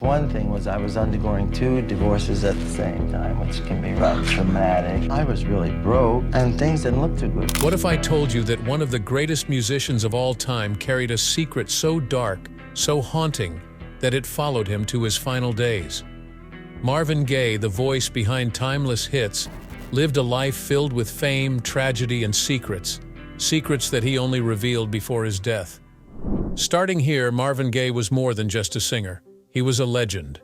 One thing was I was undergoing 2 divorces at the same time, which can be rather traumatic. I was really broke, and things didn't look too good. What if I told you that one of the greatest musicians of all time carried a secret so dark, so haunting, that it followed him to his final days? Marvin Gaye, the voice behind timeless hits, lived a life filled with fame, tragedy, and secrets that he only revealed before his death. Starting here, Marvin Gaye was more than just a singer. He was a legend.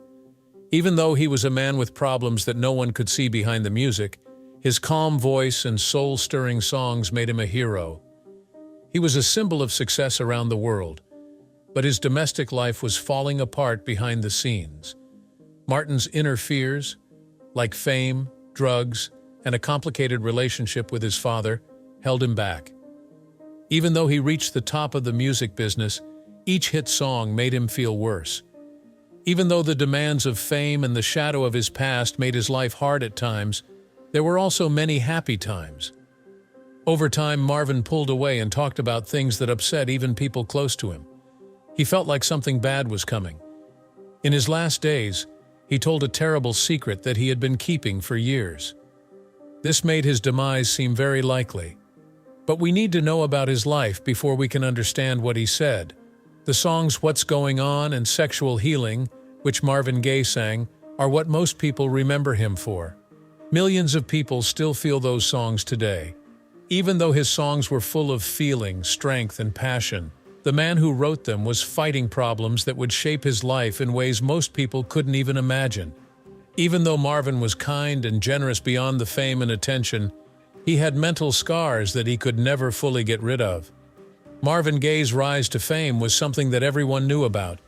Even though he was a man with problems that no one could see behind the music, his calm voice and soul-stirring songs made him a hero. He was a symbol of success around the world, but his domestic life was falling apart behind the scenes. Martin's inner fears, like fame, drugs, and a complicated relationship with his father, held him back. Even though he reached the top of the music business, each hit song made him feel worse. Even though the demands of fame and the shadow of his past made his life hard at times, there were also many happy times. Over time, Marvin pulled away and talked about things that upset even people close to him. He felt like something bad was coming. In his last days, he told a terrible secret that he had been keeping for years. This made his demise seem very likely. But we need to know about his life before we can understand what he said. The songs What's Going On and Sexual Healing, which Marvin Gaye sang, are what most people remember him for. Millions of people still feel those songs today. Even though his songs were full of feeling, strength, and passion, the man who wrote them was fighting problems that would shape his life in ways most people couldn't even imagine. Even though Marvin was kind and generous beyond the fame and attention, he had mental scars that he could never fully get rid of. Marvin Gaye's rise to fame was something that everyone knew about.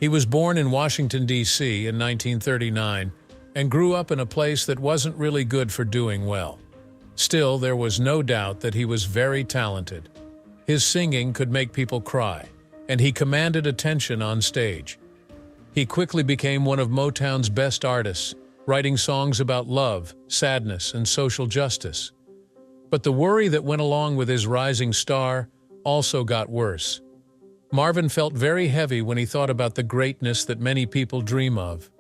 He was born in Washington, D.C. in 1939 and grew up in a place that wasn't really good for doing well. Still, there was no doubt that he was very talented. His singing could make people cry, and he commanded attention on stage. He quickly became one of Motown's best artists, writing songs about love, sadness, and social justice. But the worry that went along with his rising star also got worse. Marvin felt very heavy when he thought about the greatness that many people dream of.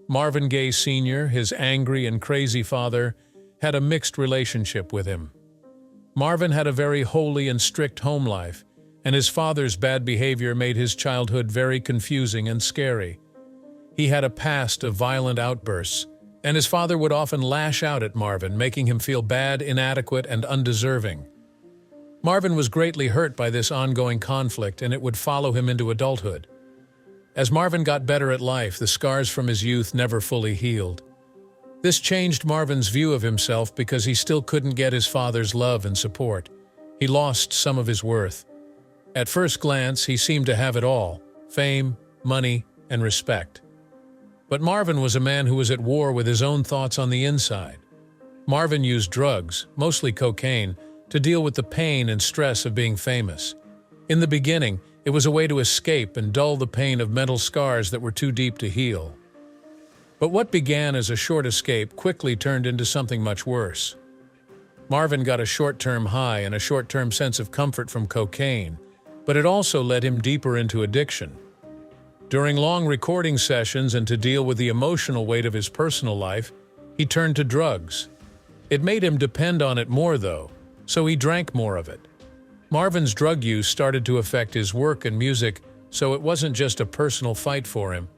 Marvin Gaye Sr., his angry and crazy father, had a mixed relationship with him. Marvin had a very holy and strict home life, and his father's bad behavior made his childhood very confusing and scary. He had a past of violent outbursts, and his father would often lash out at Marvin, making him feel bad, inadequate, and undeserving. Marvin was greatly hurt by this ongoing conflict, and it would follow him into adulthood. As Marvin got better at life, the scars from his youth never fully healed. This changed Marvin's view of himself because he still couldn't get his father's love and support. He lost some of his worth. At first glance, he seemed to have it all: fame, money, and respect. But Marvin was a man who was at war with his own thoughts on the inside. Marvin used drugs, mostly cocaine, to deal with the pain and stress of being famous. In the beginning, it was a way to escape and dull the pain of mental scars that were too deep to heal. But what began as a short escape quickly turned into something much worse. Marvin got a short-term high and a short-term sense of comfort from cocaine, but it also led him deeper into addiction. During long recording sessions and to deal with the emotional weight of his personal life, he turned to drugs. It made him depend on it more, though, so he drank more of it. Marvin's drug use started to affect his work and music, so it wasn't just a personal fight for him.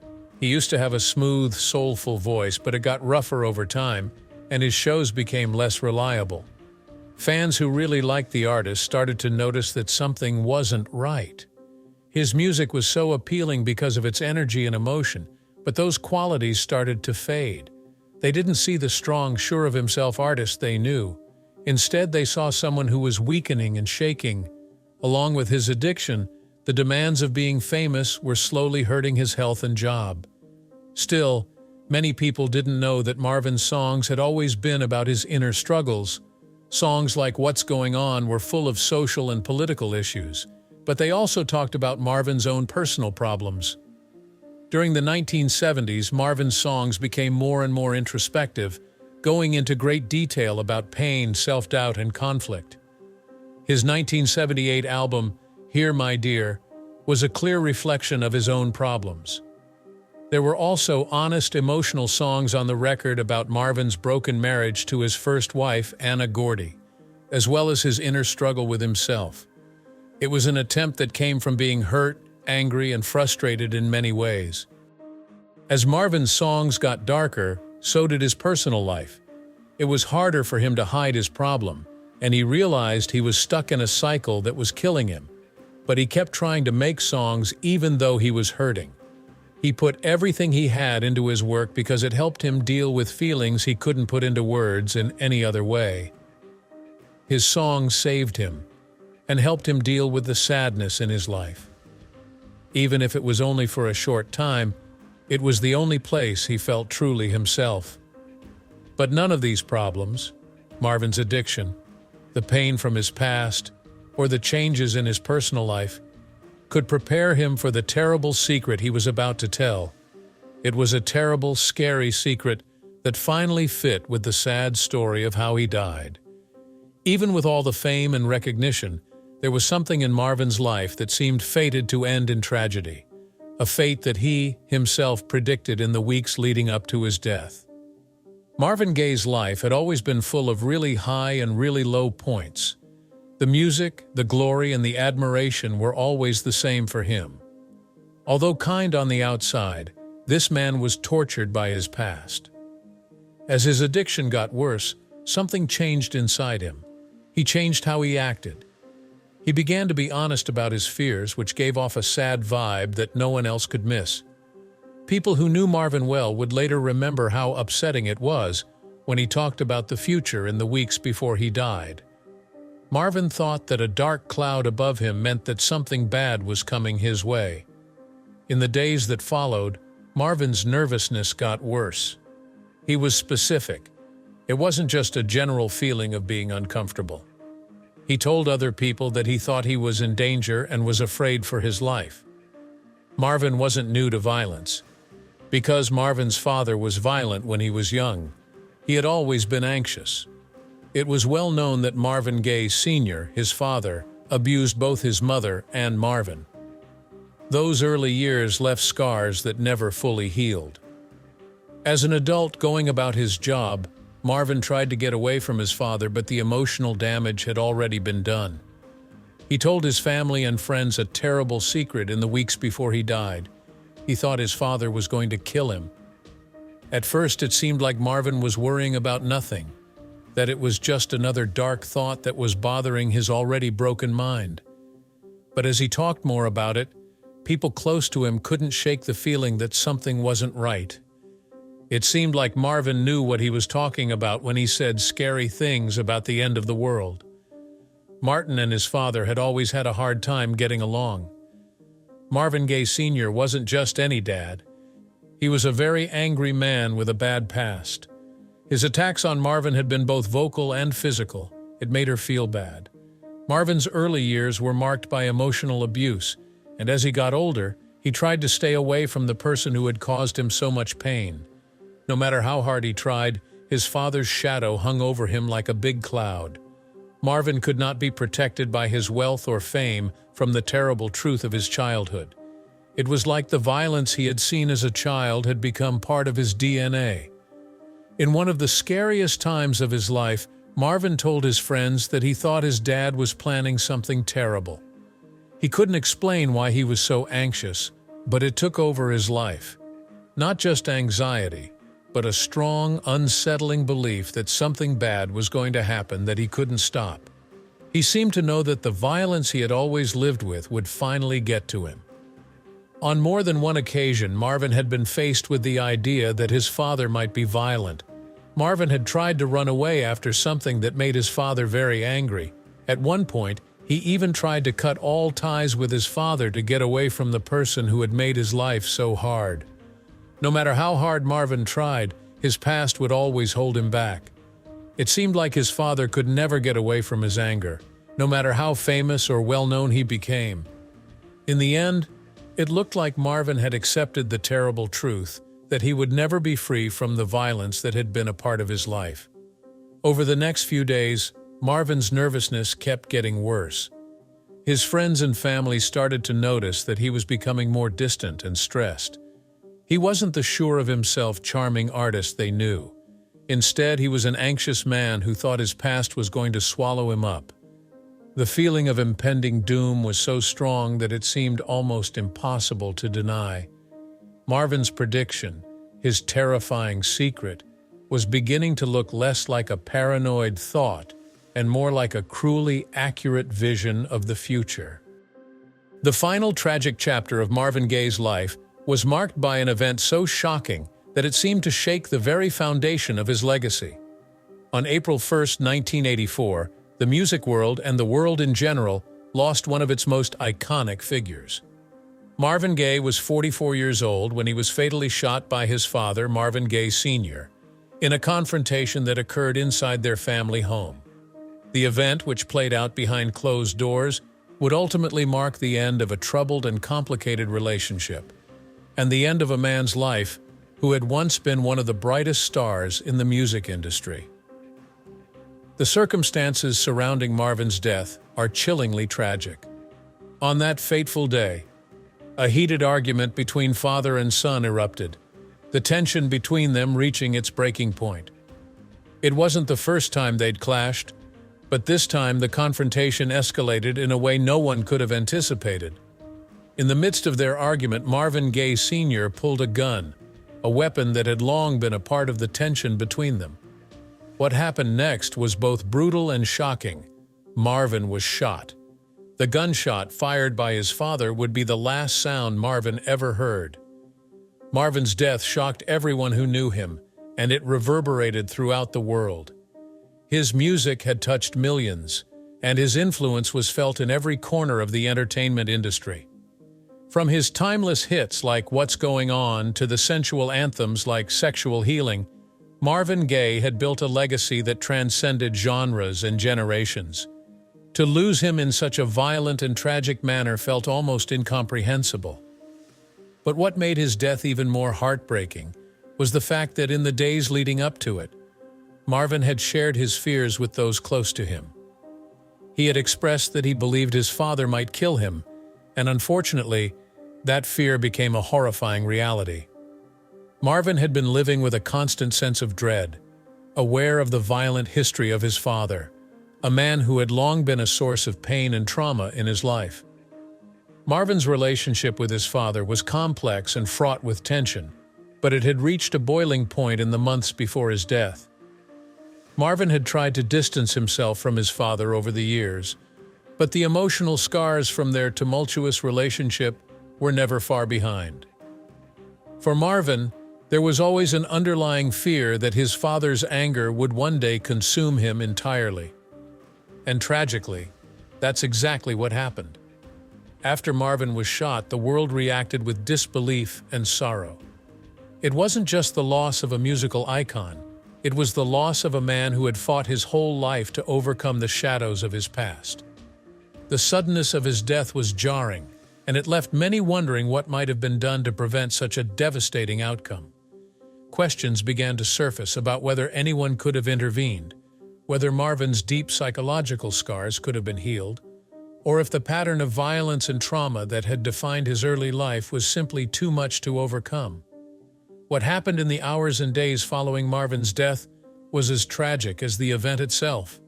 He used to have a smooth, soulful voice, but it got rougher over time, and his shows became less reliable. Fans who really liked the artist started to notice that something wasn't right. His music was so appealing because of its energy and emotion, but those qualities started to fade. They didn't see the strong, sure-of-himself artist they knew. Instead, they saw someone who was weakening and shaking. Along with his addiction, the demands of being famous were slowly hurting his health and job. Still, many people didn't know that Marvin's songs had always been about his inner struggles. Songs like What's Going On were full of social and political issues, but they also talked about Marvin's own personal problems. During the 1970s, Marvin's songs became more and more introspective, going into great detail about pain, self-doubt, and conflict. His 1978 album, Here My Dear, was a clear reflection of his own problems. There were also honest, emotional songs on the record about Marvin's broken marriage to his first wife, Anna Gordy, as well as his inner struggle with himself. It was an attempt that came from being hurt, angry, and frustrated in many ways. As Marvin's songs got darker, so did his personal life. It was harder for him to hide his problem, and he realized he was stuck in a cycle that was killing him. But he kept trying to make songs even though he was hurting. He put everything he had into his work because it helped him deal with feelings he couldn't put into words in any other way. His songs saved him and helped him deal with the sadness in his life. Even if it was only for a short time, it was the only place he felt truly himself. But none of these problems, Marvin's addiction, the pain from his past, or the changes in his personal life, could prepare him for the terrible secret he was about to tell. It was a terrible, scary secret that finally fit with the sad story of how he died. Even with all the fame and recognition, there was something in Marvin's life that seemed fated to end in tragedy, a fate that he, himself, predicted in the weeks leading up to his death. Marvin Gaye's life had always been full of really high and really low points. The music, the glory, and the admiration were always the same for him. Although kind on the outside, this man was tortured by his past. As his addiction got worse, something changed inside him. He changed how he acted. He began to be honest about his fears, which gave off a sad vibe that no one else could miss. People who knew Marvin well would later remember how upsetting it was when he talked about the future in the weeks before he died. Marvin thought that a dark cloud above him meant that something bad was coming his way. In the days that followed, Marvin's nervousness got worse. He was specific. It wasn't just a general feeling of being uncomfortable. He told other people that he thought he was in danger and was afraid for his life. Marvin wasn't new to violence. Because Marvin's father was violent when he was young, he had always been anxious. It was well known that Marvin Gaye Sr., his father, abused both his mother and Marvin. Those early years left scars that never fully healed. As an adult going about his job, Marvin tried to get away from his father, but the emotional damage had already been done. He told his family and friends a terrible secret in the weeks before he died. He thought his father was going to kill him. At first, it seemed like Marvin was worrying about nothing, that it was just another dark thought that was bothering his already broken mind. But as he talked more about it, people close to him couldn't shake the feeling that something wasn't right. It seemed like Marvin knew what he was talking about when he said scary things about the end of the world. Martin and his father had always had a hard time getting along. Marvin Gaye Sr. wasn't just any dad. He was a very angry man with a bad past. His attacks on Marvin had been both vocal and physical. It made her feel bad. Marvin's early years were marked by emotional abuse, and as he got older, he tried to stay away from the person who had caused him so much pain. No matter how hard he tried, his father's shadow hung over him like a big cloud. Marvin could not be protected by his wealth or fame from the terrible truth of his childhood. It was like the violence he had seen as a child had become part of his DNA. In one of the scariest times of his life, Marvin told his friends that he thought his dad was planning something terrible. He couldn't explain why he was so anxious, but it took over his life. Not just anxiety, but a strong, unsettling belief that something bad was going to happen that he couldn't stop. He seemed to know that the violence he had always lived with would finally get to him. On more than one occasion, Marvin had been faced with the idea that his father might be violent. Marvin had tried to run away after something that made his father very angry. At one point, he even tried to cut all ties with his father to get away from the person who had made his life so hard. No matter how hard Marvin tried, his past would always hold him back. It seemed like his father could never get away from his anger, no matter how famous or well-known he became. In the end, it looked like Marvin had accepted the terrible truth that he would never be free from the violence that had been a part of his life. Over the next few days, Marvin's nervousness kept getting worse. His friends and family started to notice that he was becoming more distant and stressed. He wasn't the sure-of-himself charming artist they knew. Instead, he was an anxious man who thought his past was going to swallow him up. The feeling of impending doom was so strong that it seemed almost impossible to deny. Marvin's prediction, his terrifying secret, was beginning to look less like a paranoid thought and more like a cruelly accurate vision of the future. The final tragic chapter of Marvin Gaye's life was marked by an event so shocking that it seemed to shake the very foundation of his legacy. On April 1, 1984, the music world and the world in general lost one of its most iconic figures. Marvin Gaye was 44 years old when he was fatally shot by his father, Marvin Gaye Sr., in a confrontation that occurred inside their family home. The event, which played out behind closed doors, would ultimately mark the end of a troubled and complicated relationship, and the end of a man's life who had once been one of the brightest stars in the music industry. The circumstances surrounding Marvin's death are chillingly tragic. On that fateful day, a heated argument between father and son erupted, the tension between them reaching its breaking point. It wasn't the first time they'd clashed, but this time the confrontation escalated in a way no one could have anticipated. In the midst of their argument, Marvin Gaye Sr. pulled a gun, a weapon that had long been a part of the tension between them. What happened next was both brutal and shocking. Marvin was shot. The gunshot fired by his father would be the last sound Marvin ever heard. Marvin's death shocked everyone who knew him, and it reverberated throughout the world. His music had touched millions, and his influence was felt in every corner of the entertainment industry. From his timeless hits like What's Going On to the sensual anthems like Sexual Healing, Marvin Gaye had built a legacy that transcended genres and generations. To lose him in such a violent and tragic manner felt almost incomprehensible. But what made his death even more heartbreaking was the fact that in the days leading up to it, Marvin had shared his fears with those close to him. He had expressed that he believed his father might kill him, and unfortunately, that fear became a horrifying reality. Marvin had been living with a constant sense of dread, aware of the violent history of his father, a man who had long been a source of pain and trauma in his life. Marvin's relationship with his father was complex and fraught with tension, but it had reached a boiling point in the months before his death. Marvin had tried to distance himself from his father over the years, but the emotional scars from their tumultuous relationship were never far behind. For Marvin, there was always an underlying fear that his father's anger would one day consume him entirely. And tragically, that's exactly what happened. After Marvin was shot, the world reacted with disbelief and sorrow. It wasn't just the loss of a musical icon, it was the loss of a man who had fought his whole life to overcome the shadows of his past. The suddenness of his death was jarring, and it left many wondering what might have been done to prevent such a devastating outcome. Questions began to surface about whether anyone could have intervened, whether Marvin's deep psychological scars could have been healed, or if the pattern of violence and trauma that had defined his early life was simply too much to overcome. What happened in the hours and days following Marvin's death was as tragic as the event itself.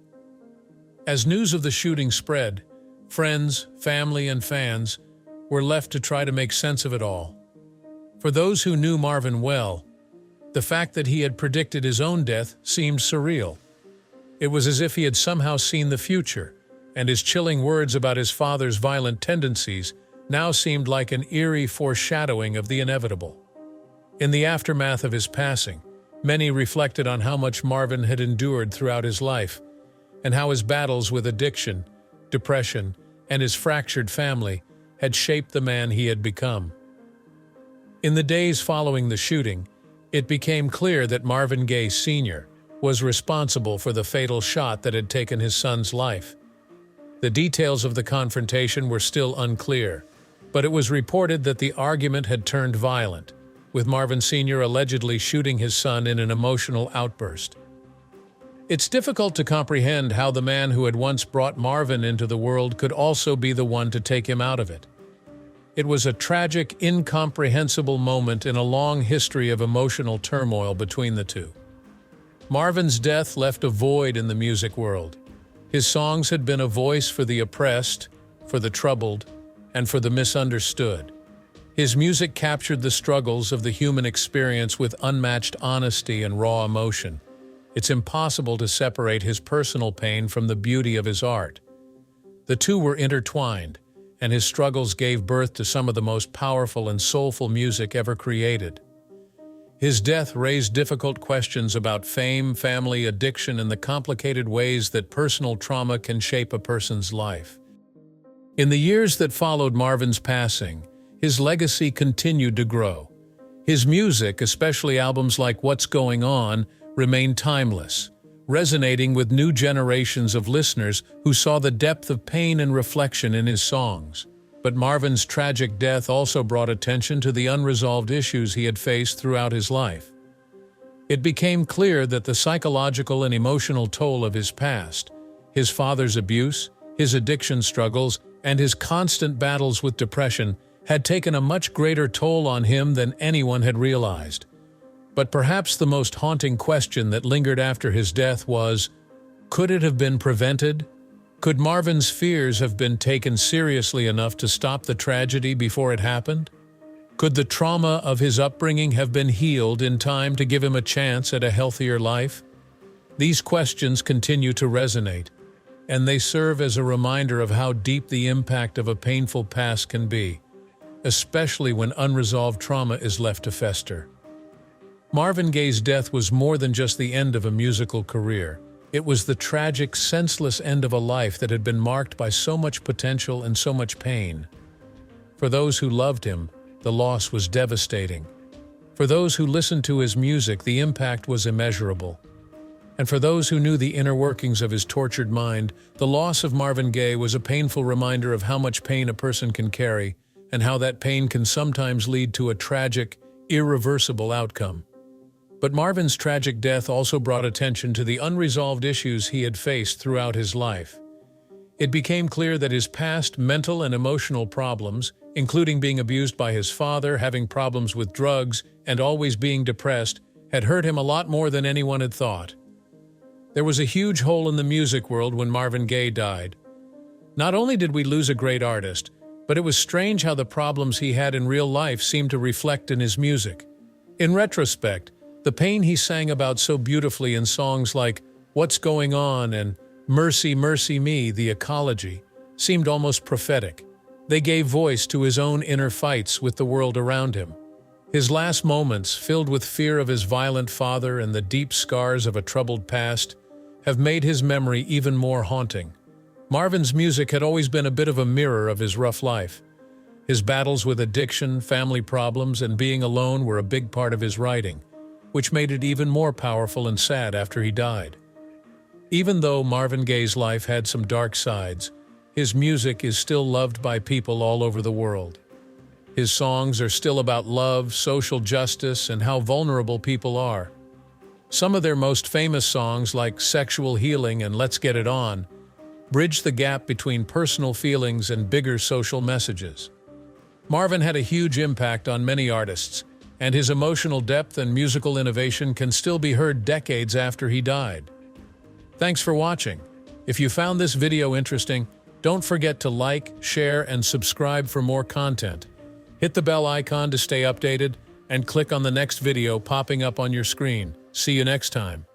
As news of the shooting spread, friends, family, and fans were left to try to make sense of it all. For those who knew Marvin well, the fact that he had predicted his own death seemed surreal. It was as if he had somehow seen the future, and his chilling words about his father's violent tendencies now seemed like an eerie foreshadowing of the inevitable. In the aftermath of his passing, many reflected on how much Marvin had endured throughout his life, and how his battles with addiction, depression, and his fractured family had shaped the man he had become. In the days following the shooting, it became clear that Marvin Gaye Sr. was responsible for the fatal shot that had taken his son's life. The details of the confrontation were still unclear, but it was reported that the argument had turned violent, with Marvin Sr. allegedly shooting his son in an emotional outburst. It's difficult to comprehend how the man who had once brought Marvin into the world could also be the one to take him out of it. It was a tragic, incomprehensible moment in a long history of emotional turmoil between the two. Marvin's death left a void in the music world. His songs had been a voice for the oppressed, for the troubled, and for the misunderstood. His music captured the struggles of the human experience with unmatched honesty and raw emotion. It's impossible to separate his personal pain from the beauty of his art. The two were intertwined, and his struggles gave birth to some of the most powerful and soulful music ever created. His death raised difficult questions about fame, family, addiction, and the complicated ways that personal trauma can shape a person's life. In the years that followed Marvin's passing, his legacy continued to grow. His music, especially albums like What's Going On, remained timeless, resonating with new generations of listeners who saw the depth of pain and reflection in his songs. But Marvin's tragic death also brought attention to the unresolved issues he had faced throughout his life. It became clear that the psychological and emotional toll of his past, his father's abuse, his addiction struggles, and his constant battles with depression had taken a much greater toll on him than anyone had realized. But perhaps the most haunting question that lingered after his death was, could it have been prevented? Could Marvin's fears have been taken seriously enough to stop the tragedy before it happened? Could the trauma of his upbringing have been healed in time to give him a chance at a healthier life? These questions continue to resonate, and they serve as a reminder of how deep the impact of a painful past can be, especially when unresolved trauma is left to fester. Marvin Gaye's death was more than just the end of a musical career. It was the tragic, senseless end of a life that had been marked by so much potential and so much pain. For those who loved him, the loss was devastating. For those who listened to his music, the impact was immeasurable. And for those who knew the inner workings of his tortured mind, the loss of Marvin Gaye was a painful reminder of how much pain a person can carry, and how that pain can sometimes lead to a tragic, irreversible outcome. But Marvin's tragic death also brought attention to the unresolved issues he had faced throughout his life. It became clear that his past mental and emotional problems, including being abused by his father, having problems with drugs, and always being depressed, had hurt him a lot more than anyone had thought. There was a huge hole in the music world when Marvin Gaye died. Not only did we lose a great artist, but it was strange how the problems he had in real life seemed to reflect in his music. In retrospect, the pain he sang about so beautifully in songs like What's Going On and Mercy, Mercy Me, The Ecology, seemed almost prophetic. They gave voice to his own inner fights with the world around him. His last moments, filled with fear of his violent father and the deep scars of a troubled past, have made his memory even more haunting. Marvin's music had always been a bit of a mirror of his rough life. His battles with addiction, family problems, and being alone were a big part of his writing, which made it even more powerful and sad after he died. Even though Marvin Gaye's life had some dark sides, his music is still loved by people all over the world. His songs are still about love, social justice, and how vulnerable people are. Some of their most famous songs, like Sexual Healing and Let's Get It On, bridge the gap between personal feelings and bigger social messages. Marvin had a huge impact on many artists, and his emotional depth and musical innovation can still be heard decades after he died. Thanks for watching. If you found this video interesting, don't forget to like, share, and subscribe for more content. Hit the bell icon to stay updated, and click on the next video popping up on your screen. See you next time.